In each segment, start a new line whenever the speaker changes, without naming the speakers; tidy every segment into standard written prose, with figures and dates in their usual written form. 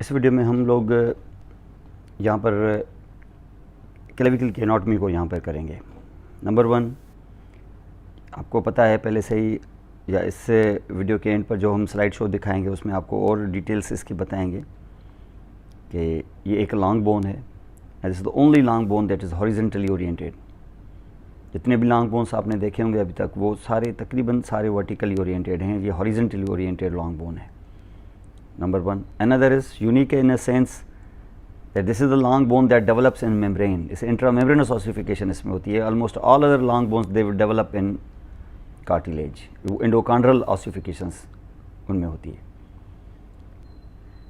इस वीडियो में हम लोग यहाँ पर क्लेविकल की एनाटॉमी को यहाँ पर करेंगे। नंबर 1, आपको पता है पहले से ही, या इस वीडियो के एंड पर जो हम स्लाइड शो दिखाएंगे उसमें आपको और डिटेल्स इसकी बताएंगे कि ये एक लॉन्ग बोन है। This is the only long bone that is horizontally oriented. जितने भी लॉन्ग बोन्स आपने देखे होंगे अभी तक, वो सारे तकरीबन सारे वर्टिकली ओरिएंटेड हैं। ये हॉरिजेंटली ओरिएंटेड लॉन्ग बोन है। Number 1. Another is unique in a sense that this is the long bone that develops in membrane. इस intramembranous ossification इसमें होती है. Almost all other long bones they will develop in cartilage. Endochondral ossifications उनमें होती है.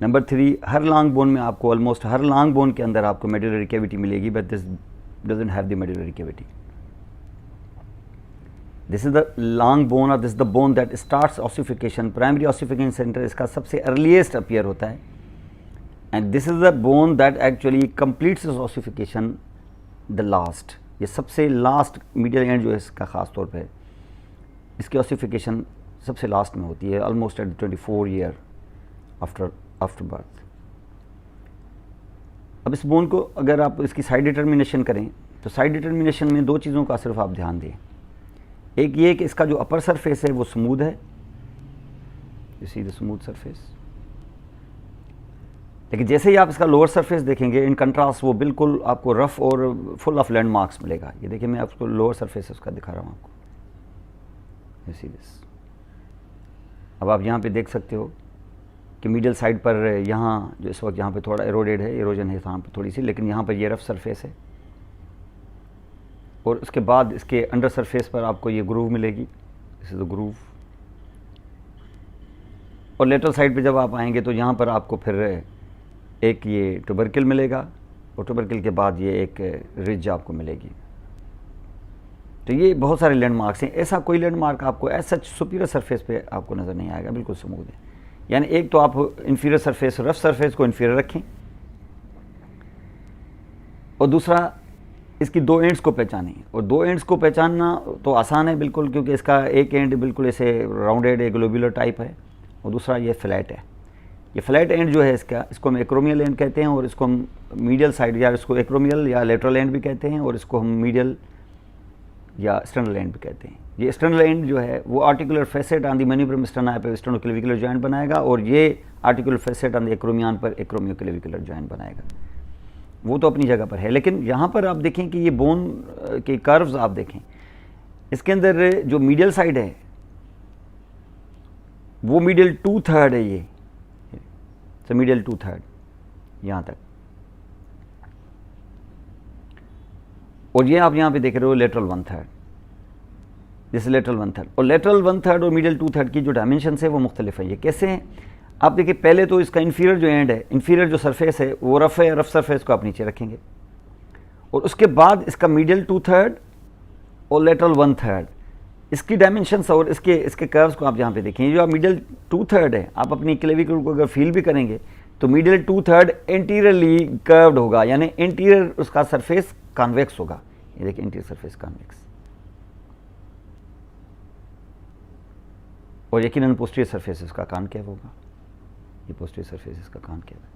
Number 3, हर long bone में आपको almost हर long bone के अंदर आपको medullary cavity मिलेगी, but this doesn't have the medullary cavity. This is the long bone और this is the bone that starts ossification. Primary ossification centre इसका सबसे अर्लीस्ट अपीयर होता है, and this is the bone that actually completes ossification the last. ये सबसे last medial and जो है इसका ख़ास तौर पे इसकी ऑसिफिकेशन सबसे लास्ट में होती है, almost at 24 year after birth. अब इस बोन को अगर आप इसकी साइड डिटर्मिनेशन करें तो साइड डिटर्मिनेशन में दो चीज़ों का सिर्फ आप ध्यान दें। एक ये कि इसका जो अपर सरफेस है वो स्मूथ है, you see the smooth surface, लेकिन जैसे ही आप इसका लोअर सरफेस देखेंगे इन कंट्रास्ट वो बिल्कुल आपको रफ और फुल ऑफ लैंडमार्क्स मिलेगा। ये देखिए मैं आपको लोअर सरफेस उसका दिखा रहा हूँ आपको, यू सी दिस। अब आप यहाँ पे देख सकते हो कि मिडिल साइड पर यहाँ जो इस वक्त यहाँ पे थोड़ा एरोडेड है, एरोजन है यहाँ पर थोड़ी सी, लेकिन यहाँ पर ये रफ सरफेस है। और उसके बाद इसके अंडर सरफेस पर आपको ये ग्रूव मिलेगी, दिस इज़ द ग्रूव। और लेटरल साइड पे जब आप आएंगे तो यहाँ पर आपको फिर एक ये ट्यूबरकिल मिलेगा, और ट्यूबरकिल के बाद ये एक रिज आपको मिलेगी। तो ये बहुत सारे लैंडमार्क्स हैं। ऐसा कोई लैंडमार्क आपको ऐसा सुपीरियर सरफेस पे आपको नज़र नहीं आएगा, बिल्कुल स्मूथ है। यानी एक तो आप इन्फीरियर सरफेस, रफ सरफेस को इन्फीरियर रखें, और दूसरा इसकी दो एंड्स को पहचानें। और दो एंड्स को पहचानना तो आसान है बिल्कुल, क्योंकि इसका एक एंड बिल्कुल ऐसे राउंडेड है, ग्लोबुलर टाइप है, और दूसरा ये फ्लैट है। ये फ्लैट एंड जो है इसको हम एक्रोमियल एंड कहते हैं, और इसको हम मीडियल साइड या इसको एक्रोमियल या लेटरल एंड भी कहते हैं, और इसको हम मीडियल या स्टर्नल एंड भी कहते हैं। ये स्टर्नल एंड जो है वो articular facet on the manubrium sterni पे स्टर्नोक्लेविकुलर जॉइंट बनाएगा, और ये articular facet on the acromion पर एक्रोमियोक्लेविकुलर जॉइंट बनाएगा। वो तो अपनी जगह पर है, लेकिन यहाँ पर आप देखें कि ये बोन के कर्व्स आप देखें, इसके अंदर जो मीडियल साइड है वो मीडियल 2/3 है। ये तो मीडियल 2/3 यहाँ तक, और ये आप यहाँ पे देख रहे हो लेटरल 1/3, जैसे लेटरल 1/3। और लेटरल 1/3 और मीडियल 2/3 की जो डायमेंशन है वो मुख्तलिफ है। ये कैसे हैं आप देखिए, पहले तो इसका इन्फीरियर जो एंड है, इन्फीरियर जो सरफेस है वो रफ है, रफ सरफेस को आप नीचे रखेंगे, और उसके बाद इसका मीडियल 2/3 और लेटरल 1/3 इसकी डायमेंशंस और इसके कर्व्स को आप यहाँ पे देखें। जो आप मीडियल 2/3 है, आप अपनी क्लेविकल को अगर फील भी करेंगे तो मीडियल 2/3 एंटीरियरली कर्व्ड होगा, यानी एंटीरियर उसका सरफेस कॉन्वेक्स होगा। ये देखिए एंटीरियर सरफेस कॉन्वेक्स, और यकीनन पोस्टीरियर सरफेस इसका कॉनकेव होगा। ये पोस्टीरियर सरफेस इसका कॉनकेव है।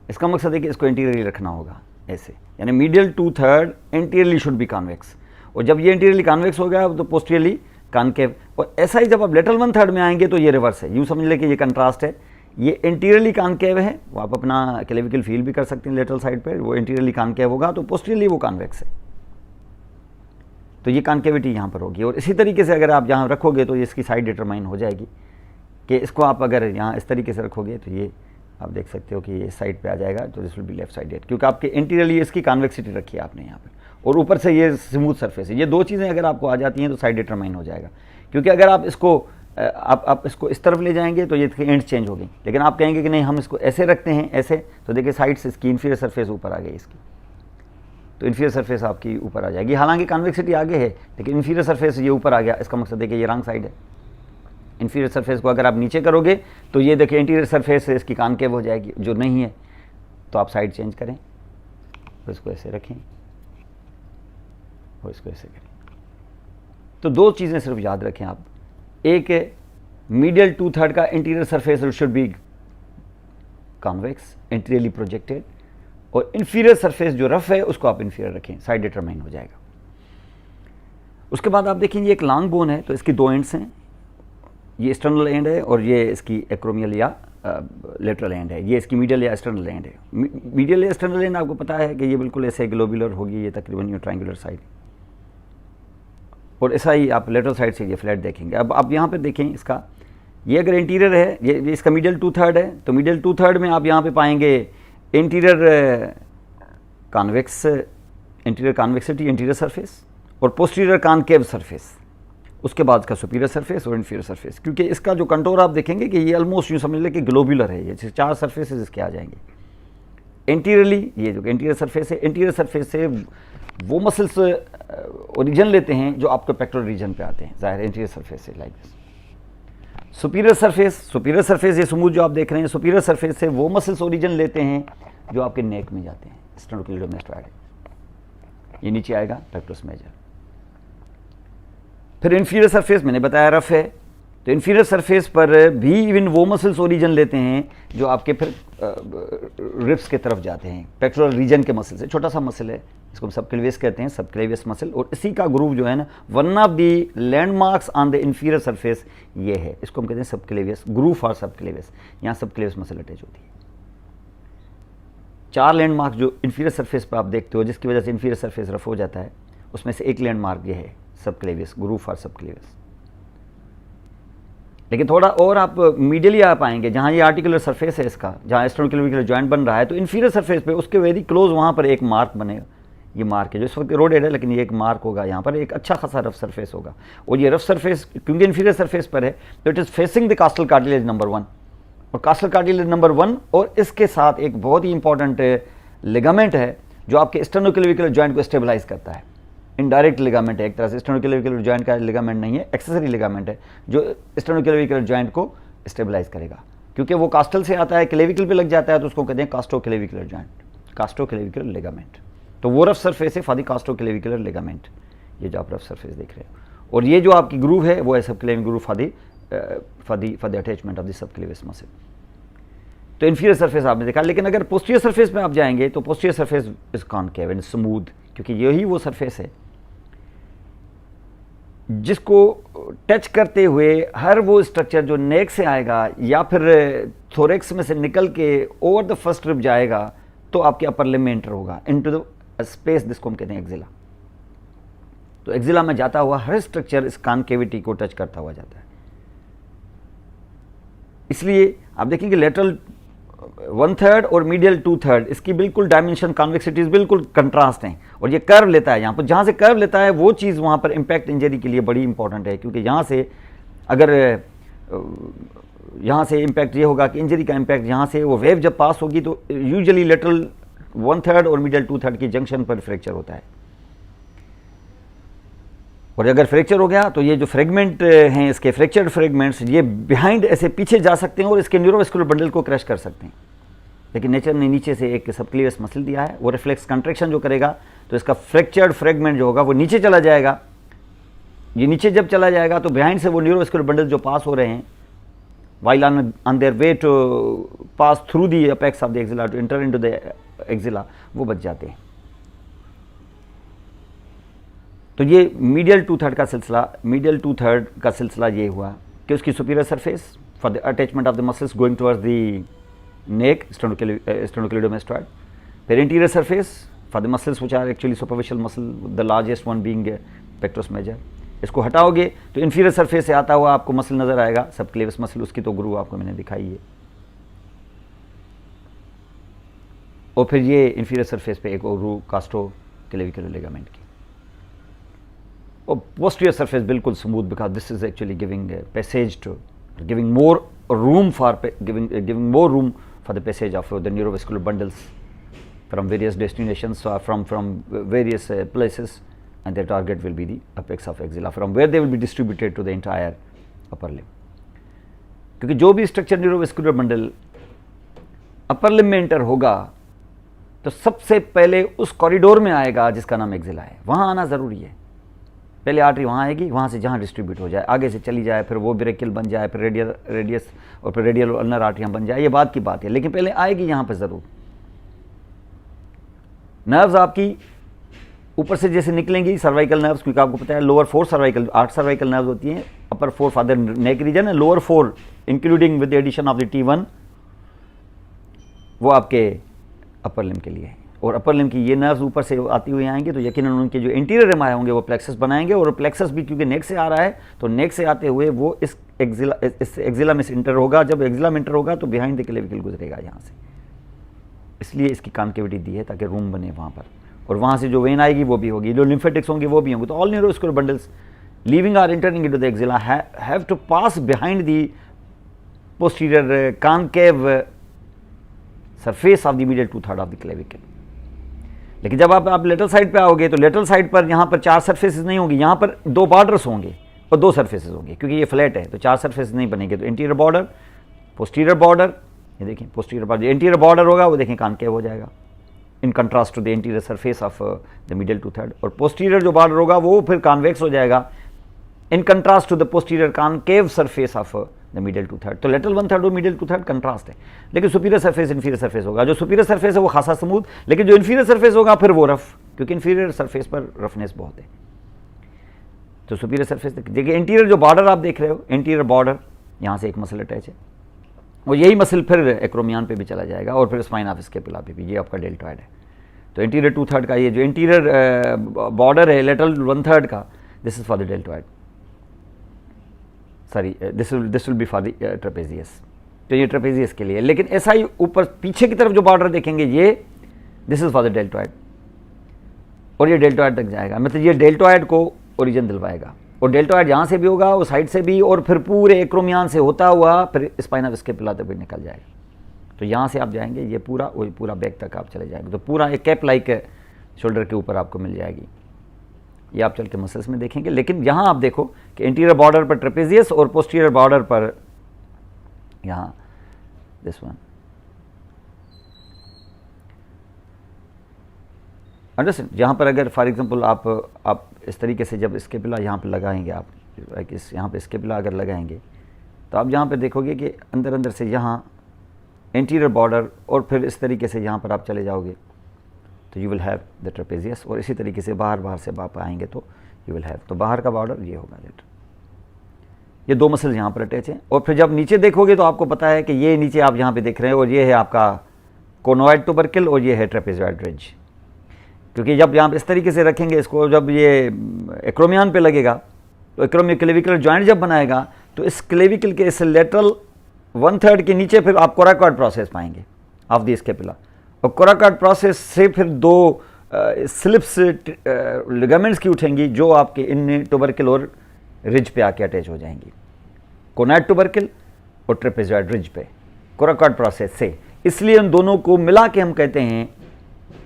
इसका मकसद है कि इसको एंटीरियरली रखना होगा ऐसे, यानी medial 2/3 anteriorly should be convex, और जब ये एंटीरियरली कॉन्वेक्स हो गया तो पोस्टीरियरली कॉनकेव। और ऐसा ही जब आप लेटरल 1/3 में आएंगे तो ये रिवर्स है। यूँ समझ लें कि ये कंट्रास्ट है, ये एंटीरियरली कॉनकेव है, वो आप अपना क्लेविकल फील भी कर सकते हैं लेटरल साइड पर, वो एंटीरियरली कॉनकेव होगा, तो पोस्टीरियरली वो कॉन्वेक्स है। तो ये कॉनकेविटी यहाँ पर होगी, और इसी तरीके से अगर आप यहाँ रखोगे तो इसकी साइड डिटरमाइन हो जाएगी कि इसको आप अगर यहाँ इस तरीके से रखोगे तो ये आप देख सकते हो कि ये साइड पे आ जाएगा, तो this will be left sided, क्योंकि आपके इंटीरियरली इसकी कॉन्वेक्सिटी रखी है आपने यहाँ पे, और ऊपर से ये स्मूथ सरफेस है। ये दो चीज़ें अगर आपको आ जाती हैं तो साइड डिटरमाइन हो जाएगा। क्योंकि अगर आप इसको आप इसको इस तरफ ले जाएंगे तो ये एंड चेंज होगी, लेकिन आप कहेंगे कि नहीं हम इसको ऐसे रखते हैं ऐसे, तो देखिए साइड से इसकी इन्फीरियर सरफेस ऊपर आ गई इसकी, तो इन्फीरियर सरफेस आपकी ऊपर आ जाएगी। हालांकि कॉन्वेक्सिटी आगे है, लेकिन इन्फीरियर सरफेस ये ऊपर आ गया, इसका मकसद है कि ये रॉन्ग साइड है। इन्फीरियर सरफेस को अगर आप नीचे करोगे तो ये देखिए इंटीरियर सरफेस है इसकी कॉनकेव हो जाएगी, जो नहीं है तो आप साइड चेंज करें, और इसको ऐसे रखें और इसको ऐसे करें। तो दो चीज़ें सिर्फ याद रखें आप, एक मीडियल 2/3 का interior surface should be convex, anteriorly projected, और इन्फीरियर सरफेस जो रफ है उसको आप इन्फीरियर रखें, साइड डिटरमाइन हो जाएगा। उसके बाद आप देखेंगे एक लॉन्ग बोन है, तो इसकी दो एंड्स हैं, ये एक्सटर्नल एंड है और ये इसकी एक्रोमियल या लेटरल एंड है, ये इसकी मीडियल या एक्सटर्नल एंड है। मीडियल या एक्सटर्नल एंड आपको पता है कि ये बिल्कुल ऐसे ग्लोबुलर होगी, ये तकरीबन ये ट्रायंगुलर साइड, और ऐसा ही आप लेटरल साइड से ये फ्लैट देखेंगे। अब आप यहाँ पे देखें इसका, ये अगर इंटीरियर है, ये इसका मीडियल 2/3 है, तो मीडियल 2/3 में आप यहाँ पे पाएंगे interior convex, interior convexity, interior surface, और पोस्टीरियर कॉनकेव सरफेस, उसके बाद का सुपीरियर सरफेस और इन्फीरियर सरफेस। क्योंकि इसका जो कंटोर आप देखेंगे कि ये ऑलमोस्ट यूँ समझ लें कि ग्लोबुलर है, ये 4 सरफेसेस इसके आ जाएंगे। एंटीरियरली ये जो इंटीरियर सरफेस है, इंटीरियर सरफेस से वो मसल्स ओरिजिन लेते हैं जो आपके पेक्टोरल रीजन पे आते हैं, जाहिर इंटीरियर सरफेस से, लाइक दिस। सुपीरियर सरफेस ये स्मूथ जो आप देख रहे हैं, सुपीरियर सरफेस से वो मसल्स ओरिजिन लेते हैं जो आपके नेक में जाते हैं, स्टेनोक्लेडोमास्टोइड, ये नीचे आएगा पेक्टोरस मेजर। फिर इन्फीरियर सरफेस मैंने बताया रफ है, तो इन्फीरियर सरफेस पर भी इवन वो मसल्स ओरिजिन लेते हैं जो आपके फिर रिब्स के तरफ जाते हैं, पेक्टोरल रीजन के मसल से। छोटा सा मसल है, इसको हम सबक्लेवियस कहते हैं, सबक्लेवियस मसल, और इसी का ग्रूव जो है ना, one of the landmarks on the inferior surface ये है, इसको हम कहते हैं सबक्लेवियस, ग्रूव फॉर सबक्लेवियस, यहाँ सबक्लेवियस मसल अटैच होती है। 4 लैंडमार्क जो इन्फीरियर सरफेस पर आप देखते हो जिसकी वजह से इन्फीरियर सरफेस रफ हो जाता है, उसमें से एक लैंडमार्क ये है सबक्लेवियस, ग्रूव फॉर सबक्लेवियस। लेकिन थोड़ा और आप मीडियली आ पाएंगे, जहाँ ये आर्टिकुलर सरफेस है इसका, जहाँ स्टेनोक्लेविकुलर जॉइंट बन रहा है, तो इन्फीरियर सरफेस पे उसके वेरी क्लोज वहाँ पर एक मार्क बनेगा, ये मार्क है जो इस वक्त रोडेड है, लेकिन ये एक मार्क होगा, यहाँ पर एक अच्छा खासा रफ सरफेस होगा। और ये रफ सरफेस क्योंकि इन्फीरियर सरफेस पर है, तो it is facing the कास्टल cartilage number 1, और कास्टल कार्टिलेज नंबर 1 और इसके साथ एक बहुत ही इंपॉर्टेंट लिगामेंट है जो आपके स्टेनोक्लेविकुलर जॉइंट को स्टेबलाइज करता है। इनडायरेक्ट लिगामेंट है एक तरह से, स्टेनोक्लेविकुलर जॉइंट का लिगामेंट नहीं है, एक्सेसरी लिगामेंट है जो स्टेनोक्लेविकुलर जॉइंट को स्टेबलाइज करेगा, क्योंकि वो कास्टल से आता है, क्लेविकल पे लग जाता है, तो उसको कहते हैं कास्टोक्लेविकुलर जॉइंट, कास्टोक्लेविकुलर लिगामेंट। तो वो रफ सरफेस है फॉर द कास्टोक्लेविकुलर लिगामेंट, ये जो आप रफ सरफेस देख रहे हो। और ये जो आपकी ग्रूव है वो है subclavian groove for the attachment of the subclavius muscle. तो इन्फीरियर सरफेस आपने देखा, लेकिन अगर पोस्टीरियर सरफेस में आप जाएंगे तो posterior surface is concave and smooth, क्योंकि यही वो सरफेस है जिसको टच करते हुए हर वो स्ट्रक्चर जो नेक से आएगा या फिर थोरेक्स में से निकल के ओवर द फर्स्ट रिब जाएगा, तो आपके अपर लिम्ब में एंटर होगा इनटू द स्पेस, जिसको हम कहते हैं एक्जिला। तो एक्जिला में जाता हुआ हर स्ट्रक्चर इस कॉनकेविटी को टच करता हुआ जाता है। इसलिए आप देखेंगे लेटरल 1/3 और मीडियल 2/3 इसकी बिल्कुल डायमेंशन कॉन्वेक्सिटीज बिल्कुल कंट्रास्ट हैं, और ये कर्व लेता है यहाँ पर, जहाँ से कर्व लेता है वो चीज़ वहाँ पर इम्पैक्ट इंजरी के लिए बड़ी इंपॉर्टेंट है, क्योंकि यहाँ से अगर यहाँ से इम्पैक्ट ये होगा कि इंजरी का इम्पैक्ट यहाँ से वो वेव जब पास होगी तो यूजुअली लेटरल 1/3 और मीडियल 2/3 की जंक्शन पर फ्रैक्चर होता है, और अगर फ्रैक्चर हो गया तो ये जो फ्रेगमेंट हैं इसके फ्रैक्चर्ड फ्रेगमेंट्स ये बिहाइंड ऐसे पीछे जा सकते हैं और इसके न्यूरोवेस्कुलर बंडल को क्रश कर सकते हैं। लेकिन नेचर ने नीचे से एक सबक्लेवियस मसल दिया है, वो रिफ्लेक्स कंट्रैक्शन जो करेगा तो इसका फ्रैक्चर्ड फ्रेगमेंट जो होगा वो नीचे चला जाएगा। ये नीचे जब चला जाएगा तो बिहाइंड से वो न्यूरोवेस्कुलर बंडल जो पास हो रहे हैं while on their way to pass through the apex of the axilla to enter into the axilla, वो बच जाते हैं। तो ये मीडियल 2/3 का सिलसिला ये हुआ कि उसकी superior surface for the attachment of the muscles going towards the neck, sternocleidomastoid. फिर interior surface for the muscles which are actually superficial muscle, the largest one being pectoralis major. इसको हटाओगे तो इंफीरियर सरफेस से आता हुआ आपको muscle नजर आएगा, सबक्लेवियस मसल, उसकी तो ग्रूव आपको मैंने दिखाई है। और फिर ये इंफीरियर सरफेस पे एक और ग्रूव कास्टोक्लेविकुलर लिगामेंट की। और पोस्टीरियर सरफेस बिल्कुल smooth, because this is actually giving passage to giving more room for giving more room for the passage of the neurovascular bundles from various destinations, from various places, and their target will be the apex of axilla, from where they will be distributed to the entire upper limb. क्योंकि जो भी structure neurovascular bundle upper limb में enter होगा तो सबसे पहले उस corridor में आएगा जिसका नाम एक्जिला है, वहां आना जरूरी है। पहले आर्टरी वहाँ आएगी, वहाँ से जहाँ डिस्ट्रीब्यूट हो जाए, आगे से चली जाए, फिर वो ब्रेकिल बन जाए, फिर रेडियस और फिर रेडियल और अल्नर आर्टरियाँ बन जाए, ये बात की बात है, लेकिन पहले आएगी यहाँ पर ज़रूर। नर्व्स आपकी ऊपर से जैसे निकलेंगी, सर्वाइकल नर्व्स, क्योंकि आपको पता है लोअर 4 सर्वाइकल, 8 सर्वाइकल नर्व्स होती हैं, अपर 4 फादर नेक रीजन है, lower 4 including with the addition of the T1 वो आपके अपर लिम्ब के लिए है। और अपर लिम्ब की ये नर्व्स ऊपर से आती हुई आएंगे तो यकीनन उनके जो इंटीरियर रिम आए होंगे वो प्लेक्सस बनाएंगे, और प्लेक्सस भी क्योंकि नेक से आ रहा है तो नेक से आते हुए वो इस एक्जिला में इंटर होगा। जब एक्जिला में इंटर होगा तो बिहाइंड द क्लेविकल गुजरेगा यहाँ से, इसलिए इसकी कॉन्केविटी दी है ताकि रूम बने वहाँ पर, और वहाँ से जो वेन आएगी वो भी होगी, जो लिम्फेटिक्स होंगे वो भी होंगे। तो all neurovascular bundles leaving or entering into the axilla have to pass behind the posterior concave surface of the medial 2/3 of the clavicle. लेकिन जब आप लेटरल साइड पे आओगे तो लेटरल साइड पर यहाँ पर 4 सरफेसेस नहीं होंगी, यहाँ पर 2 बॉर्डर्स होंगे और 2 सरफेसेस होंगे, क्योंकि ये फ्लैट है तो 4 सरफेस नहीं बनेंगे। तो इंटीरियर बॉर्डर, पोस्टीरियर बॉर्डर, ये देखें पोस्टीरियर बॉर्डर, इंटीरियर बॉर्डर होगा वो देखें कॉन्केव हो जाएगा in contrast to the anterior surface of the middle 2/3, और पोस्टीरियर जो बॉर्डर होगा वो फिर कॉन्वेक्स हो जाएगा in contrast to the posterior concave surface of the middle 2/3। तो लेटरल 1/3 और मिडिल 2/3 कंट्रास्ट है, लेकिन सुपीरियर सरफेस इंफीरियर सरफेस होगा। जो सुपीरियर सरफेस है वो खासा स्मूथ, लेकिन जो इंफीरियर सरफेस होगा फिर वो रफ, क्योंकि इंफीरियर सरफेस पर रफनेस बहुत है। तो सुपीरियर सरफेस देखिए, इंटीरियर जो बॉर्डर आप देख रहे हो, इंटीरियर बॉर्डर यहाँ से एक मसल अटैच है, और यही मसल फिर एक्रोमियन पे भी चला जाएगा और फिर स्पाइन ऑफ स्कैपुला पे भी, ये आपका डेल्टॉइड है। तो इंटीरियर 2/3 का ये जो इंटीरियर बॉर्डर है लेटरल 1/3 का, this is for the deltoid, sorry this will B for the trapezius. तो ये ट्रेपेजियस के लिए, लेकिन ऐसा ही ऊपर पीछे की तरफ जो बॉर्डर देखेंगे ये this is for the deltoid, और ये डेल्टॉइड तक जाएगा, मतलब ये डेल्टॉइड को ओरिजिन दिलवाएगा, और डेल्टॉइड यहाँ से भी होगा और साइड से भी, और फिर पूरे एक्रोमियन से होता हुआ फिर स्पाइन ऑफ स्कैपुला तक भी निकल जाएगा। तो यहाँ से आप जाएंगे ये पूरा बैक तक आप चले जाएंगे, तो पूरा एक कैप लाइक शोल्डर के ऊपर आपको मिल जाएगी। ये आप चल के मसल्स में देखेंगे, लेकिन यहाँ आप देखो कि इंटीरियर बॉर्डर पर ट्रेपेजियस और पोस्टीरियर बॉर्डर पर यहाँ दिस वन, अंडरस्टैंड। जहाँ पर अगर फॉर एग्जांपल आप इस तरीके से जब स्कैपुला यहाँ पर लगाएंगे, आप यहाँ पे स्कैपुला अगर लगाएंगे तो आप यहाँ पे देखोगे कि अंदर अंदर से यहाँ इंटीरियर बॉर्डर, और फिर इस तरीके से यहाँ पर आप चले जाओगे तो you will have the trapezius, और इसी तरीके से बाहर से आप आएंगे तो यू विल हैव, तो बाहर का बॉर्डर ये होगा लेटर। ये 2 मसल यहाँ पर अटैच हैं, और फिर जब नीचे देखोगे तो आपको पता है कि ये नीचे आप यहाँ पे देख रहे हैं, और ये है आपका कोनोइड टुबरकल और ये है ट्रेपेजॉइड रिज। क्योंकि जब यहाँ इस तरीके से रखेंगे इसको, जब ये एक्रोमियन पे लगेगा तो एक्रोमियो क्लेविकुलर जॉइंट जब बनाएगा तो इस क्लेविकल के इस लेटरल 1/3 के नीचे फिर आप कोराकॉइड प्रोसेस पाएंगे ऑफ द स्कैपुला, और कोराकॉइड प्रोसेस से फिर 2 स्लिप्स लिगामेंट्स की उठेंगी जो आपके इन टुबरकल और रिज पे आके अटैच हो जाएंगी, कोनाइड टुबरकल और ट्रेपेजॉइड रिज पे कोराकॉइड प्रोसेस से। इसलिए उन दोनों को मिला के हम कहते हैं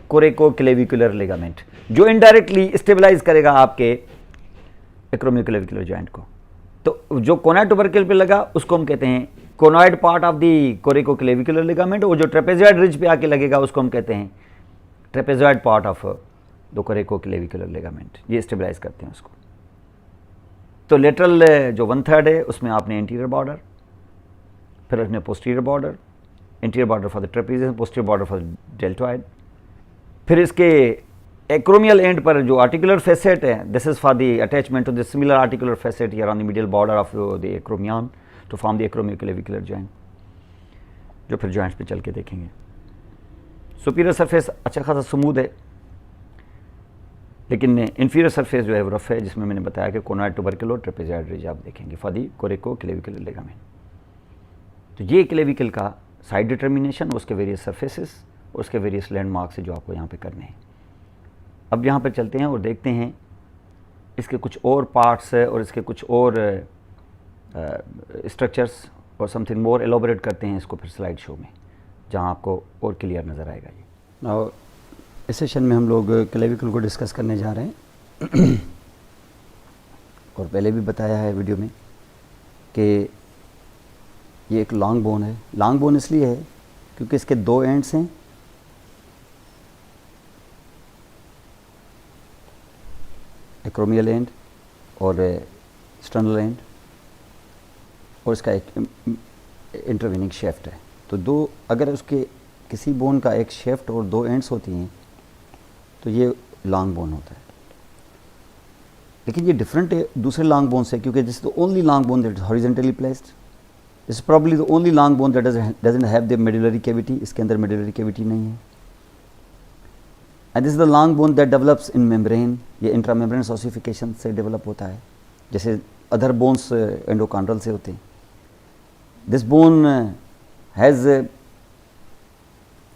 कोरेको क्लेविकुलर लिगामेंट, जो इनडायरेक्टली स्टेबलाइज करेगा आपके एक्रोमियो क्लेविकुलर जॉइंट को। तो जो कोनाइड टुबरकल पे लगा उसको हम कहते हैं conoid part of the coracoclavicular ligament, और जो ट्रेपेजॉइड रिज पे आके लगेगा उसको हम कहते हैं trapezoid part of the coracoclavicular ligament, ये स्टेबलाइज करते हैं उसको। तो लेटरल जो 1/3 है उसमें आपने इंटीरियर बॉर्डर, फिर उसमें posterior border, anterior border for the trapezius, posterior border for the deltoid, फिर इसके एक्रोमियल एंड पर जो आर्टिकुलर फेसेट है, this is for the attachment to the similar articular facet here on the middle border of the acromion to form the acromioclavicular joint, जो फिर joints पे चल के देखेंगे। सुपीरियर सरफेस अच्छा खासा स्मूथ है, लेकिन इन्फीरियर सरफेस जो है वो रफ है, जिसमें मैंने बताया कि कोनॉइड टुबरकल और ट्रेपेजॉइड रिज आप देखेंगे for the coracoclavicular ligament. तो ये क्लेविकल का साइड डिटर्मिनेशन, उसके वेरियस सरफेसेस, उसके वेरियस लैंडमार्क्स है जो आपको यहाँ पे करने हैं। अब यहाँ पर चलते हैं और देखते हैं इसके कुछ और पार्ट्स और इसके कुछ और स्ट्रक्चर्स और समथिंग मोर एलोबरेट करते हैं इसको फिर स्लाइड शो में, जहाँ आपको और क्लियर नज़र आएगा। ये और इस सेशन में हम लोग क्लेविकल को डिस्कस करने जा रहे हैं और पहले भी बताया है वीडियो में कि ये एक लॉन्ग बोन है। लॉन्ग बोन इसलिए है क्योंकि इसके 2 एंड्स हैं, एक्रोमियल एंड और स्टर्नल एंड, और इसका एक इंटरवीनिंग शेफ्ट है। तो दो, अगर उसके किसी बोन का एक शेफ्ट और दो एंड्स होती हैं तो ये लॉन्ग बोन होता है। लेकिन ये डिफरेंट है दूसरे लॉन्ग बोन से, क्योंकि this is the only long bone that is horizontally placed. This is probably the only long bone that doesn't have the medullary cavity. इसके अंदर मेडुलरी कैविटी नहीं है। And this is the long bone that develops in membrane. ये इंट्रामेम्ब्रेनस ossification से develop होता है, जैसे other bones एंडोकांड्रल से होते हैं। This bone has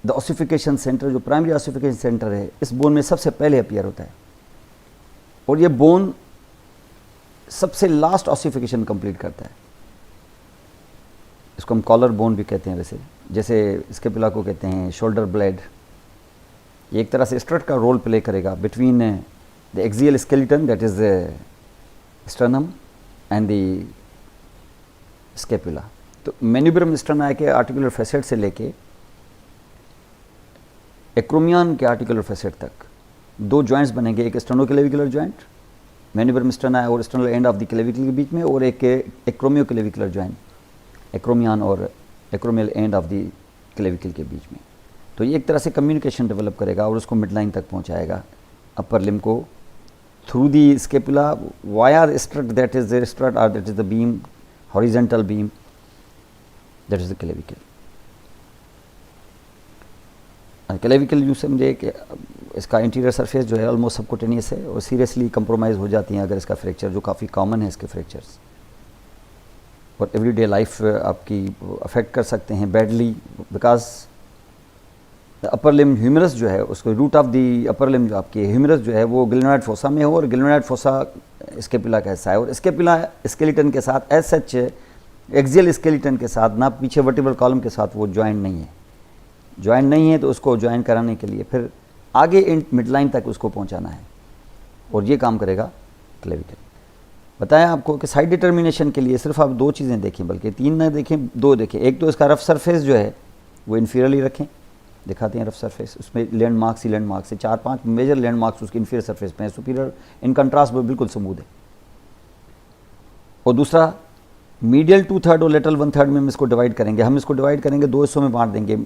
the ossification centre, जो प्राइमरी ऑसिफिकेशन सेंटर है इस बोन में सबसे पहले अपीयर होता है, और ये बोन सबसे लास्ट ऑसिफिकेशन कंप्लीट करता है। इसको हम कॉलर बोन भी कहते हैं वैसे, जैसे स्कैपुला को कहते हैं शोल्डर ब्लेड। ये एक तरह से स्ट्रट का रोल प्ले करेगा between the axial skeleton that is sternum and the scapula. तो मैन्यूब्रम स्टर्नाई के आर्टिकुलर फैसेट से लेके एक्रोमियन के आर्टिकुलर फैसेट तक दो जॉइंट्स बनेंगे, एक स्टर्नोक्लेविकुलर जॉइंट मैन्यूब्रम स्टर्नाई और sternal end of the clavicle के बीच में, और एक एक्रोमियोक्लेविकुलर जॉइंट एक्रोमियन और acromial end of the clavicle के बीच में। तो ये एक तरह से कम्युनिकेशन डेवलप करेगा और उसको मिड लाइन तक पहुंचाएगा अपर लिम्ब को through the scapula via strut that is the strut और that is the beam, horizontal beam that is the clavicle. Clavicle यूँ समझे कि इसका इंटीरियर सरफेस जो है ऑलमोस्ट सबकुटेनियस है और सीरियसली कंप्रोमाइज़ हो जाती हैं अगर इसका फ्रैक्चर, जो काफ़ी कॉमन है इसके फ्रैक्चर्स, और एवरीडे लाइफ आपकी अफेक्ट कर सकते हैं badly, because upper limb humerus जो है उसको root of the upper limb जो आपकी ह्यूमरस जो है वो ग्लेनोइड फोसा में हो, और ग्लेनोइड फोसा स्केपुला का हिस्सा है, और स्केपुला स्केलेटन के साथ एज सच एक्सियल स्केलेटन के साथ ना पीछे वर्टिब्रल कॉलम के साथ वो ज्वाइंट नहीं है। ज्वाइंट नहीं है तो उसको ज्वाइन कराने के लिए फिर आगे मिड लाइन तक उसको पहुंचाना है, और ये काम करेगा क्लेविकल। बताया आपको कि साइड डिटर्मिनेशन के लिए सिर्फ आप दो चीज़ें देखें, बल्कि तीन ना देखें, दो देखें। एक तो इसका रफ सरफेस जो है वो इन्फीरियरली रखें, दिखाते हैं रफ सरफेस, उसमें लैंडमार्क्स ही लैंडमार्क्स है, 4-5 मेजर लैंडमार्क्स उसके इन्फीरियर सरफेस पे हैं। सुपीरियर इन कंट्रास्ट वो बिल्कुल स्मूथ है। और दूसरा मीडियल 2/3 और लेटरल 1/3 में हम इसको डिवाइड करेंगे। हम इसको डिवाइड करेंगे, दो हिस्सों में बांट देंगे,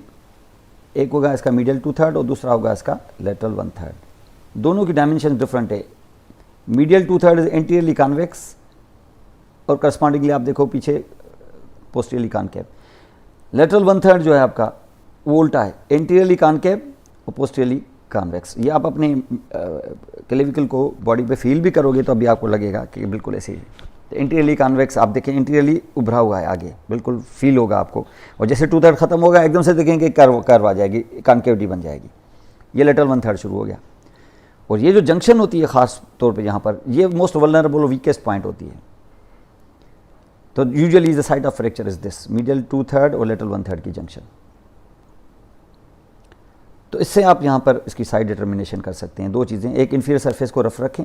एक होगा इसका मीडियल 2/3 और दूसरा होगा इसका लेटरल 1/3। दोनों की डायमेंशन डिफरेंट है। मीडियल 2/3 इज एंटीरियरली कॉन्वेक्स और करस्पॉन्डिंगली आप देखो पीछे पोस्टीरियरली कॉनकेव। लेटरल 1/3 जो है आपका वो उल्टा है, एंटीरियरली कॉनकेव और पोस्टीरियरली कॉन्वेक्स। ये आप अपने क्लेविकल को बॉडी पे फील भी करोगे तो अभी आपको लगेगा कि बिल्कुल ऐसे ही है। तो इंटीरियरली कॉन्वेक्स आप देखें, इंटीरियरली उभरा हुआ है, आगे बिल्कुल फील होगा आपको, और जैसे 2/3 खत्म होगा एकदम से देखेंगे कर्व आ जाएगी, कॉन्केविटी बन जाएगी। ये लेटरल 1/3 शुरू हो गया। और ये जो जंक्शन होती है ख़ास तौर पे यहाँ पर, ये मोस्ट वल्नरेबल और वीकेस्ट पॉइंट होती है। तो usually the site of fracture is this medial 2/3 और लेटरल 1/3 की जंक्शन। तो इससे आप यहाँ पर इसकी साइड डिटर्मिनेशन कर सकते हैं। दो चीज़ें, एक इंफीरियर सरफेस को रफ रखें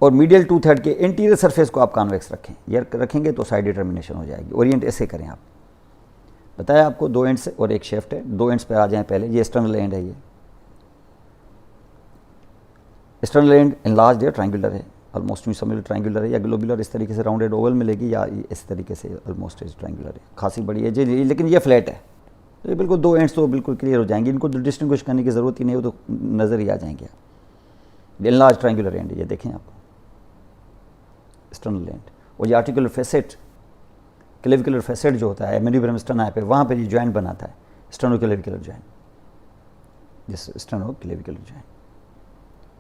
और मीडियल 2/3 के इंटीरियर सरफेस को आप कॉन्वेक्स रखें। ये रखेंगे तो साइड डिटर्मिनेशन हो जाएगी। ओरिएंट ऐसे करें आप। बताया आपको दो एंड्स और एक शेफ्ट है। दो एंड्स पे आ जाएं पहले। ये एक्सटर्नल एंड है, ये एक्सटर्नल एंड एनलार्ज्ड है, ट्रायंगुलर है, ऑलमोस्ट यूँ समझ लो ट्रायंगुलर है, या ग्लोबुलर इस तरीके से राउंडेड ओवल मिलेगी, या इस तरीके से ऑलमोस्ट ट्रायंगुलर है। खासी बड़ी है जी, लेकिन ये फ्लैट है। तो ये बिल्कुल दो एंड्स तो बिल्कुल क्लियर हो जाएंगे, इनको डिस्टिंग्विश करने की ज़रूरत ही नहीं, वो तो नज़र ही आ जाएंगे। एनलार्ज ट्रायंगुलर एंड ये देखें आप, एक्सटर्नल एंड। और ये आर्टिकुलर फैसेट, क्लेविकुलर फैसेट जो होता है मैन्यूब्रम स्टर्नाई पे, वहाँ पे ये जॉइंट बनाता है, स्टर्नोक्लेविकुलर जॉइंट, जिस स्टर्नोक्लेविकुलर जॉइंट।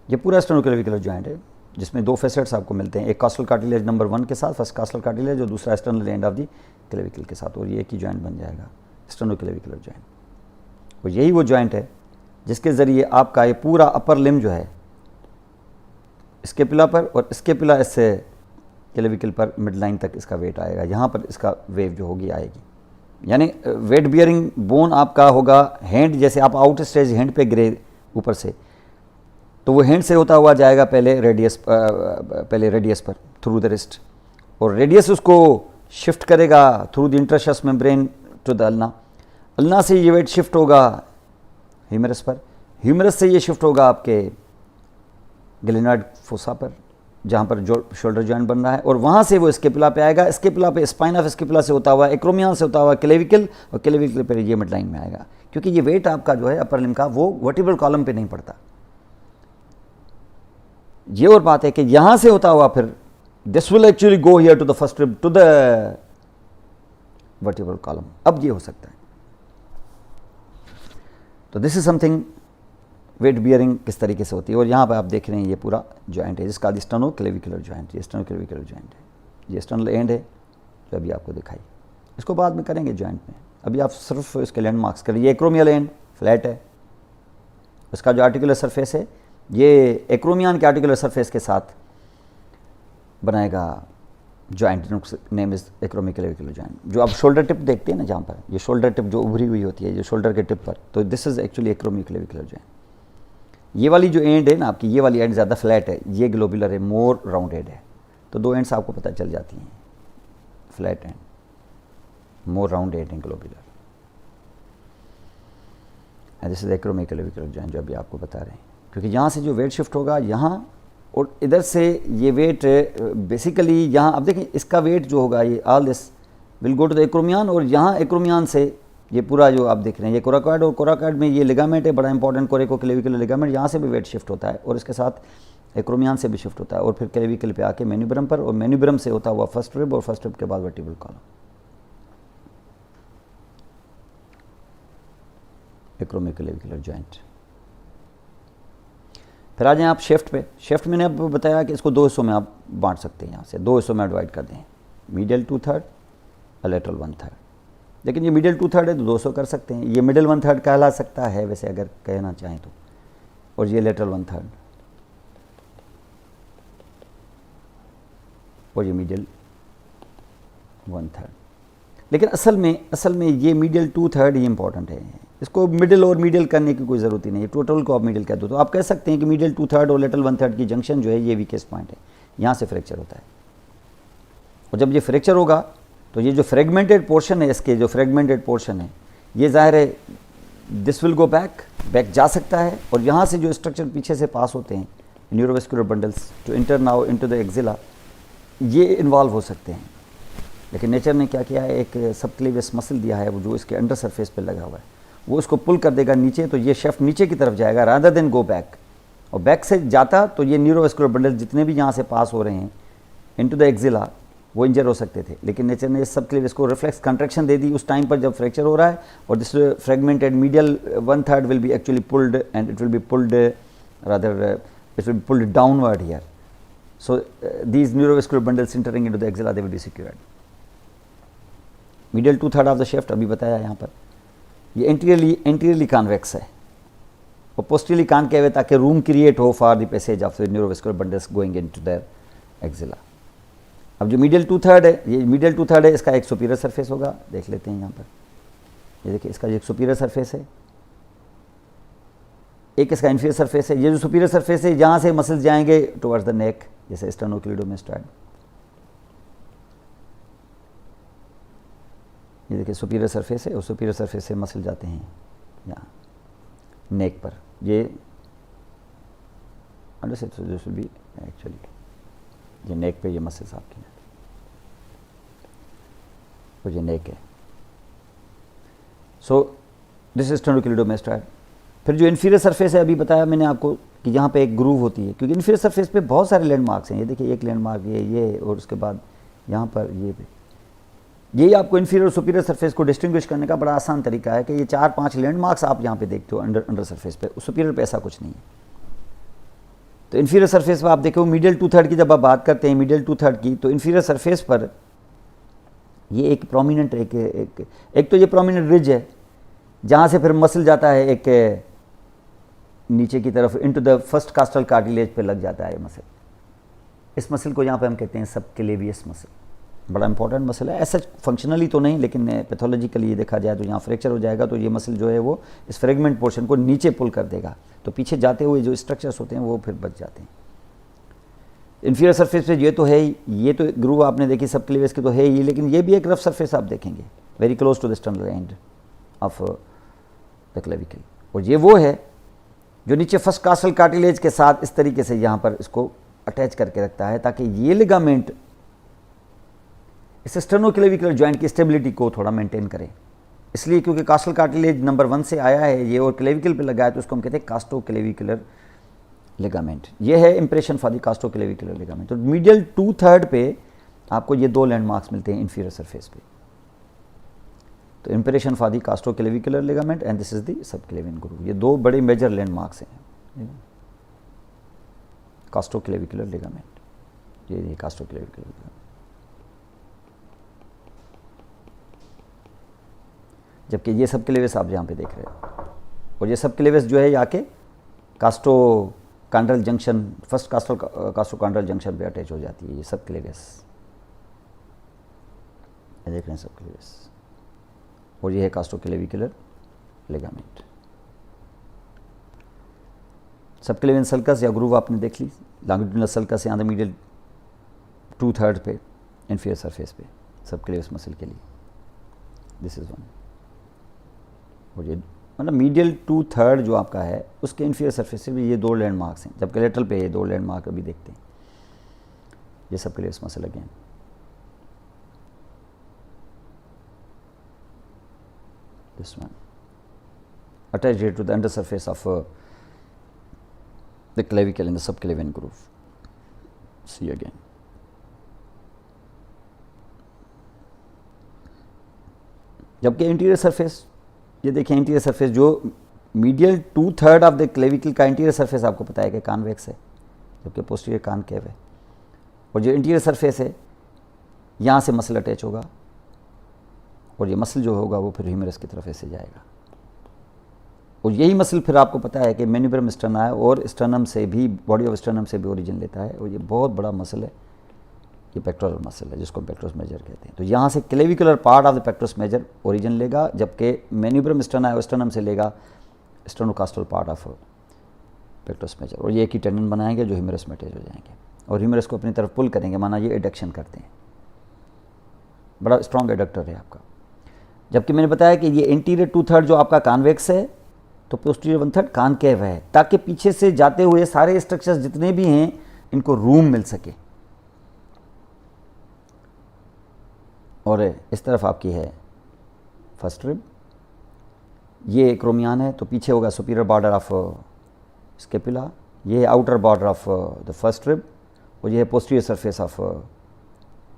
ये पूरा स्टर्नोक्लेविकुलर जॉइंट है जिसमें दो फैसेट्स आपको मिलते हैं, एक कॉस्टल कार्टिलेज नंबर 1 के साथ, फर्स्ट कॉस्टल कार्टिलेज, और दूसरा external and of the clavicle के साथ, और ये एक ही जॉइंट बन जाएगा, स्टर्नोक्लेविकुलर जॉइंट। और यही वो जॉइंट है जिसके ज़रिए आपका ये पूरा अपर लिम्ब जो है स्केपुला पर और स्केपुला इससे क्लेविकल पर मिड लाइन तक इसका वेट आएगा। यहाँ पर इसका वेव जो होगी आएगी, यानी वेट बियरिंग बोन आपका होगा हैंड। जैसे आप आउट स्टेज हैंड पे गिरे ऊपर से, तो वो हैंड से होता हुआ जाएगा पहले रेडियस पर थ्रू द रिस्ट, और रेडियस उसको शिफ्ट करेगा through the interosseous membrane to the ulna. Ulna से ये वेट शिफ्ट होगा ह्यूमरस पर, ह्यूमरस से ये शिफ्ट होगा आपके ग्लेनोइड फोसा पर, जहाँ पर जो शोल्डर जॉइंट बन रहा है, और वहाँ से वो स्केपुला पे आएगा, स्केपुला पे स्पाइन ऑफ स्केपुला से होता हुआ एक्रोमियन से होता हुआ क्लेविकल, और क्लेविकल पे ये मिड लाइन में आएगा। क्योंकि ये वेट आपका जो है अपर लिम्ब का वो वर्टिब्रल कॉलम पे नहीं पड़ता। ये और बात है कि यहाँ से होता हुआ फिर this will actually go here to the first rib to the vertebral column. अब ये हो सकता है। तो this is something weight bearing किस तरीके से होती है। और यहाँ पर आप देख रहे हैं ये पूरा जॉइंट है जिसका स्टर्नो क्लेविकुलर जॉइंट, ये स्टर्नो क्लेविकुलर जॉइंट है, ये स्टर्नल एंड है जो अभी आपको दिखाई। इसको बाद में करेंगे जॉइंट में, अभी आप सिर्फ इसके लैंडमार्क्स करें। ये एक्रोमियल एंड फ्लैट है, उसका जो आर्टिकुलर सरफेस है ये एक्रोमियन के आर्टिकुलर सरफेस के साथ बनाएगा joint, name is acromioclavicular joint. जो आप शोल्डर टिप देखते हैं ना, जहाँ पर ये शोल्डर टिप जो उभरी हुई होती है जो शोल्डर के टिप पर, तो दिस इज एक्चुअली एक्रोमिक्लेविकुलर जॉइंट। ये वाली जो एंड है ना आपकी, ये वाली एंड ज़्यादा फ्लैट है, ये ग्लोबुलर है, मोर राउंडेड है। तो दो एंड्स आपको पता चल जाती हैं, flat end, more rounded and globular. And this is acromioclavicular joint जो अभी आपको बता रहे हैं। क्योंकि यहाँ से जो वेट शिफ्ट होगा यहाँ, और इधर से ये वेट बेसिकली यहाँ, अब देखें इसका वेट जो होगा ये all this will go to the acromion, और यहाँ एक्रोमियन से ये पूरा जो आप देख रहे हैं ये कोराकॉइड, और कोराकॉइड में ये लिगामेंट है बड़ा इंपॉर्टेंट, कोरेकोक्लेविकुलर लिगामेंट, यहाँ से भी वेट शिफ्ट होता है और इसके साथ एक्रोमियन से भी शिफ्ट होता है, और फिर क्लेविकल पे आके मेन्यूब्रम पर, और मेन्यूब्रम से होता हुआ फर्स्ट रिब, और फर्स्ट रिब के बाद वर्टिब्रल कॉलम। एक्रोमिक्लेविकुलर जॉइंट। फिर आ जाएं आप शेफ्ट पे। शेफ्ट मैंने आपको बताया कि इसको दो हिस्सों में आप बांट सकते हैं, यहाँ से दो हिस्सों में डिवाइड कर दें, मीडियल 2/3 और लेटरल 1/3। लेकिन ये मिडिल 2/3 है तो 200 कर सकते हैं, ये मिडिल 1/3 कहला सकता है वैसे अगर कहना चाहें तो, और ये लेटरल 1/3 और ये मिडिल 1/3। लेकिन असल में ये मिडिल 2/3 ही इंपॉर्टेंट है। इसको मिडिल और मिडिल करने की कोई ज़रूरत ही नहीं है, टोटल को आप मिडिल कह दो तो आप कह सकते हैं कि मिडिल 2/3 और लेटरल 1/3 की जंक्शन जो है ये वीकेस्ट पॉइंट है, यहाँ से फ्रैक्चर होता है। और जब ये फ्रैक्चर होगा तो ये जो फ्रेगमेंटेड पोर्शन है, इसके जो फ्रेगमेंटेड पोर्शन है ये ज़ाहिर है दिस विल गो बैक जा सकता है, और यहाँ से जो स्ट्रक्चर पीछे से पास होते हैं neurovascular bundles to enter now into the axilla, ये इन्वॉल्व हो सकते हैं। लेकिन नेचर ने क्या किया है, एक सबक्लेवियस मसल दिया है वो जो इसके अंडर सरफेस पे लगा हुआ है, वो इसको पुल कर देगा नीचे, तो ये शेफ्ट नीचे की तरफ जाएगा रादर देन गो बैक। और बैक से जाता तो ये न्यूरोवेस्कुलर बंडल जितने भी यहाँ से पास हो रहे हैं इनटू द एक्सिला वो इंजर हो सकते थे। लेकिन नेचर ने इस सबक्लेवियस को रिफ्लेक्स कंट्रैक्शन दे दी उस टाइम पर जब फ्रैक्चर हो रहा है, और this fragmented medial 1/3 will be actually pulled and it will be pulled rather it will be pulled downward here. So these neurovascular bundles entering into the axilla they will be secured. Medial 2/3 of the shaft अभी बताया यहाँ पर, ये anteriorly convex है और posteriorly concave है ताकि room create हो for the passage of the neurovascular bundles going into the axilla. अब जो मिडियल 2/3 है, ये मिडियल 2/3 है, इसका एक सुपीरियर सरफेस होगा, देख लेते हैं यहाँ पर। ये देखिए इसका एक सुपीरियर सरफेस है, एक इसका इन्फीरियर सरफेस है। ये जो सुपीरियर सरफेस है जहाँ से मसल्स जाएंगे टुवर्ड्स द नेक, जैसे स्टर्नोक्लीडोमेस्टॉइड। ये देखिए सुपीरियर सरफेस है, और सुपीरियर सरफेस से मसल जाते हैं यहाँ नेक पर। ये अंडरस्टूड भी एक्चुअली ये नेक पे ये मसल्स आपकी, और ये नेक है। So this is sternocleidomastoid. फिर जो इन्फीरियर सरफेस है, अभी बताया मैंने आपको कि यहाँ पे एक ग्रूव होती है, क्योंकि इन्फीरियर सरफेस पे बहुत सारे लैंडमार्क्स हैं। ये देखिए एक लैंडमार्क ये, और उसके बाद यहाँ पर ये आपको इन्फीरियर और सुपीरियर सरफेस को डिस्टिंग्विश करने का बड़ा आसान तरीका है कि ये 4-5 लैंडमार्क्स आप यहाँ पे देखते हो अंडर सरफेस पे, सुपीरियर पे ऐसा कुछ नहीं है। तो इन्फीरियर सरफेस पर आप देखो मिडिल 2/3 की जब आप बात करते हैं मिडिल 2/3 की, तो इन्फीरियर सरफेस पर ये एक प्रोमिनेंट एक तो ये प्रोमिनेंट रिज है जहाँ से फिर मसल जाता है एक नीचे की तरफ इनटू द फर्स्ट कास्टल कार्टिलेज पे लग जाता है ये मसल। इस मसल को यहाँ पे हम कहते हैं सबक्लेवियस मसल, बड़ा इंपॉर्टेंट मसल है। ऐसा फंक्शनली तो नहीं, लेकिन पैथोलॉजिकली देखा जाए तो यहाँ फ्रैक्चर हो जाएगा तो ये मसल जो है वो इस फ्रेगमेंट पोर्शन को नीचे पुल कर देगा, तो पीछे जाते हुए जो स्ट्रक्चर्स होते हैं वो फिर बच जाते हैं। इन्फीरियर सरफेस पे ये तो है ही, ये तो ग्रूव आपने देखी सबक्लेवियस की तो है ही, लेकिन ये भी एक रफ सरफेस आप देखेंगे very close to the sternal end of the clavicle, और ये वो है जो नीचे फर्स्ट कास्टल कार्टिलेज के साथ इस तरीके से यहाँ पर इसको अटैच करके रखता है ताकि ये लिगामेंट इस स्टर्नोक्लेविकुलर जॉइंट की स्टेबिलिटी को थोड़ा मेंटेन करे। इसलिए क्योंकि कास्टल कार्टिलेज नंबर 1 से आया है ये और क्लेविकल पे लगा है, तो उसको हम कहते हैं कास्टोक्लेविकुलर लिगामेंट। ये है impression for the costoclavicular ligament. तो मीडियल 2/3 पे आपको ये 2 लैंडमार्क्स मिलते हैं इंफीरियर सरफेस पे। तो impression for the costoclavicular ligament and this is the subclavian groove. ये 2 बड़े मेजर लैंडमार्क्स हैं कास्टोक्लेविकुलर लिगामेंट। ये कास्टोक्लेविकुलर लिगामेंट। जबकि ये सबक्लेवियस आप यहाँ पे देख रहे हो, और ये सबक्लेवियस जो है आके कास्टोकांड्रल जंक्शन, फर्स्ट कास्टोकांड्रल जंक्शन पे अटैच हो जाती है ये सबक्लेवियस। देख रहे हैं सबक्लेवियस, और ये है कास्टोक्लेविकुलर लिगामेंट। सबक्लेवियन सल्कस या ग्रूव आपने देख ली, लॉन्गिट्यूडिनल सल्कस यहाँ मीडियल 2/3 पे इंफीरियर सरफेस पे सबक्लेवियस मसल के लिए, दिस इज वन। और ये मतलब मीडियल 2/3 जो आपका है उसके इंफीरियर सरफेस से भी ये 2 लैंडमार्क्स हैं, जबकि लेटरल पे ये 2 लैंडमार्क अभी देखते हैं। ये subclavius muscle again, this one attached here to the undersurface of the clavicle in the subclavian groove. See again. जबकि इंटीरियर सरफेस, ये देखिए इंटीरियर सरफेस जो मीडियल 2/3 ऑफ द क्लेविकल का इंटीरियर सरफेस आपको पता है कि कॉन्वेक्स है, जबकि पोस्टीरियर कॉनकेव है। और जो इंटीरियर सरफेस है यहाँ से मसल अटैच होगा, और ये मसल जो होगा वो फिर ह्यूमरस की तरफ ऐसे जाएगा। और यही मसल फिर आपको पता है कि मेन्यूब्रम स्टर्ना है, और स्टर्नम से भी, बॉडी ऑफ स्टर्नम से भी ओरिजिन लेता है, और ये बहुत बड़ा मसल है, ये पेक्टोरल मसल है जिसको पेक्टोरस मेजर कहते हैं। तो यहाँ से clavicular part of the pectoralis major origin लेगा, जबकि मेन्यूब्रम स्टर्ना है स्टर्नम से लेगा sternocostal part of pectoralis major. और ये एक ही टेंडन बनाएंगे जो ह्यूमरस में अटैच हो जाएंगे, और ह्यूमरस को अपनी तरफ पुल करेंगे, माना ये एडक्शन करते हैं, बड़ा स्ट्रॉन्ग एडक्टर है आपका। जबकि मैंने बताया कि ये इंटीरियर 2/3 जो आपका कॉन्वेक्स है, तो पोस्टीरियर 1/3 कॉनकेव है, ताकि पीछे से जाते हुए सारे स्ट्रक्चर्स जितने भी हैं इनको रूम मिल सके। और इस तरफ आपकी है फर्स्ट रिब, ये क्रोमियान है, तो पीछे होगा सुपीरियर बॉर्डर ऑफ स्केपुला, ये है outer border of the first rib, और ये है posterior surface of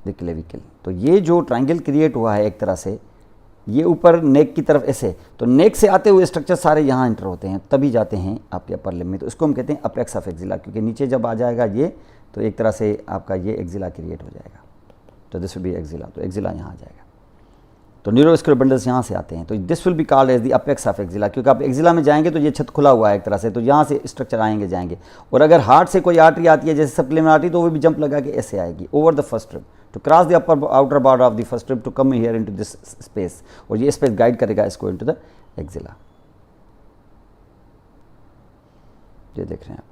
the clavicle. तो ये जो ट्रायंगल क्रिएट हुआ है एक तरह से, ये ऊपर नेक की तरफ ऐसे, तो नेक से आते हुए स्ट्रक्चर सारे यहाँ एंटर होते हैं, तभी जाते हैं आपके अपर लिम्ब में। तो इसको हम कहते हैं अपेक्स ऑफ एक्जिला, क्योंकि नीचे जब आ जाएगा ये, तो एक तरह से आपका ये एक्जिला क्रिएट हो जाएगा, तो दिस विल बी एक्जिला, तो एक्जिला यहाँ आ जाएगा। तो न्यूरोवास्कुलर बंडल्स यहाँ से आते हैं, तो this will be called as the apex of axilla, क्योंकि आप एक्जिला में जाएंगे तो ये छत खुला हुआ है एक तरह से, तो यहाँ से स्ट्रक्चर आएंगे जाएंगे। और अगर हार्ट से कोई आर्टरी आती है जैसे सबक्लेवियन आर्टरी, तो वो भी जंप लगा के ऐसे आएगी over the first rib to cross the upper outer border of the first rib to come here into this space, और ये स्पेस गाइड करेगा इसको इनटू द एक्जिला। ये देख रहे हैं आप,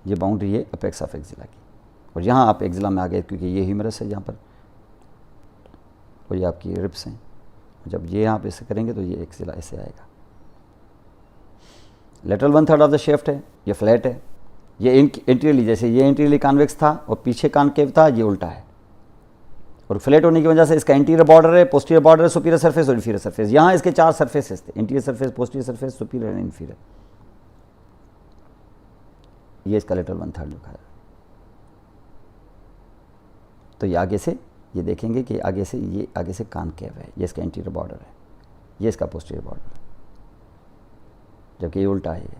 ये बाउंड्री है अपेक्स ऑफ एक्जिला की, और यहाँ आप एक्जिला में आ गए क्योंकि ये ह्यूमरस है यहाँ पर, और ये आपकी रिब्स हैं। जब ये यहाँ पे ऐसे करेंगे तो ये एक्जिला ऐसे आएगा। लेटरल 1/3 ऑफ द शेफ्ट है, ये फ्लैट है, ये इंटीरियरली, जैसे ये इंटीरियरली कॉन्वेक्स था और पीछे कॉनकेव था, ये उल्टा है। और फ्लैट होने की वजह से इसका इंटीरियर बॉर्डर है, पोस्टीरियर बॉर्डर है, सुपीरियर सरफेस और इंफीरियर सरफेस। यहाँ इसके 4 सरफेसेस थे, interior surface, posterior surface, superior and inferior. ये इसका लेटरल 1/3 लिखा है। तो ये आगे से ये देखेंगे कि आगे से ये आगे से कॉनकेव है, ये इसका इंटीरियर बॉर्डर है, ये इसका पोस्टीरियर बॉर्डर है, जबकि ये उल्टा है। ये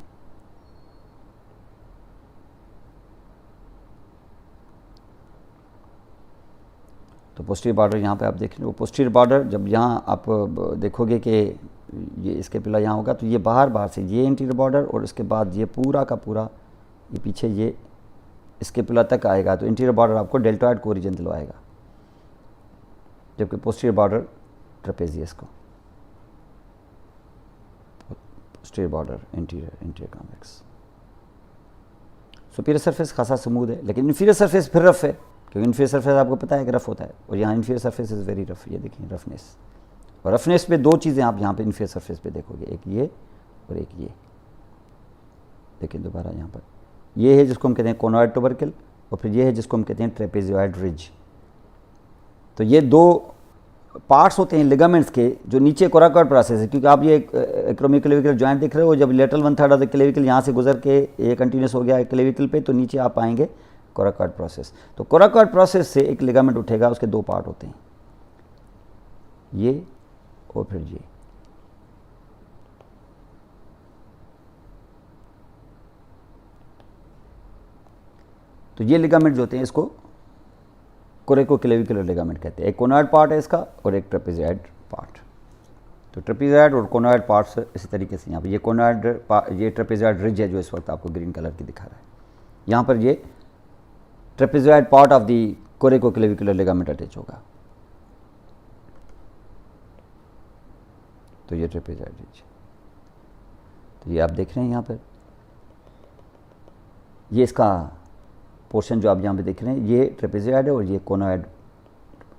तो पोस्टीरियर बॉर्डर यहाँ पे आप देख रहे हो, पोस्टीरियर बॉर्डर जब यहाँ आप देखोगे कि ये इसके पिला यहाँ होगा, तो ये बाहर से ये इंटीरियर बॉर्डर, और उसके बाद ये पूरा का पूरा ये पीछे ये इसके पिला तक आएगा। तो इंटीरियर बॉर्डर आपको डेल्टॉइड को ओरिजिन दिलवाएगा, जबकि पोस्टीरियर बॉर्डर ट्रेपेजियस को, posterior border interior convex. Superior surface खासा स्मूथ है, लेकिन इंफीरियर सरफेस फिर रफ है, क्योंकि इंफीरियर सरफेस आपको पता है कि रफ होता है, और यहाँ inferior surface is very rough. ये देखिए रफनेस, और रफनेस पे 2 चीज़ें आप यहाँ पे इंफीरियर सरफेस पे देखोगे, एक ये और एक ये। देखिए दोबारा यहाँ पर ये है जिसको हम कहते हैं कोनॉइड ट्यूबरकल, और फिर ये है जिसको हम कहते हैं ट्रेपेजॉइड रिज। तो ये दो पार्ट्स होते हैं लिगामेंट्स के जो नीचे कोराकॉइड प्रोसेस है, क्योंकि आप ये एक्रोमियोक्लेविकल जॉइंट देख रहे हो, जब लेटरल 1/3 ऑफ द क्लेविकल यहाँ से गुजर के ये कंटिन्यूस हो गया क्लेविकल पे, तो नीचे आप पाएंगे कोराकॉइड प्रोसेस। तो कोराकॉइड प्रोसेस से एक लिगामेंट उठेगा, उसके दो पार्ट होते हैं, ये और फिर ये। तो ये लिगामेंट जो होते हैं इसको कोरेकोक्लेविकुलर लिगामेंट कहते हैं। एक कोनॉइड पार्ट है इसका और एक ट्रेपेजॉइड पार्ट। तो ट्रेपेजॉइड और कोनॉइड पार्ट्स इसी तरीके से यहाँ पर ये कोनॉइड ये ट्रेपेजॉइड रिज है जो इस वक्त आपको ग्रीन कलर की दिखा रहा है। यहाँ पर ये trapezoid part of the coracoclavicular ligament attach होगा। तो ये ट्रेपेजॉइड रिज, तो ये आप देख रहे हैं यहाँ पर, ये इसका पोर्शन जो आप यहाँ पे देख रहे हैं ये ट्रेपेजॉइड है और ये कोनॉइड।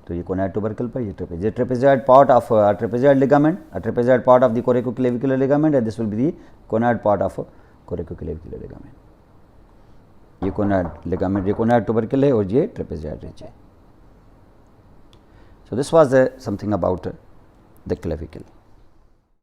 तो ये कोनॉइड ट्यूबरकल पर ये trapezoid part of trapezoid ligament, trapezoid part of the coracoclavicular ligament, and this will be the conoid part of coracoclavicular ligament. ये कोनॉइड लिगामेंट, ये कोनॉइड ट्यूबरकल है और ये ट्रेपेजॉइड रिज है। So this was something about the clavicle.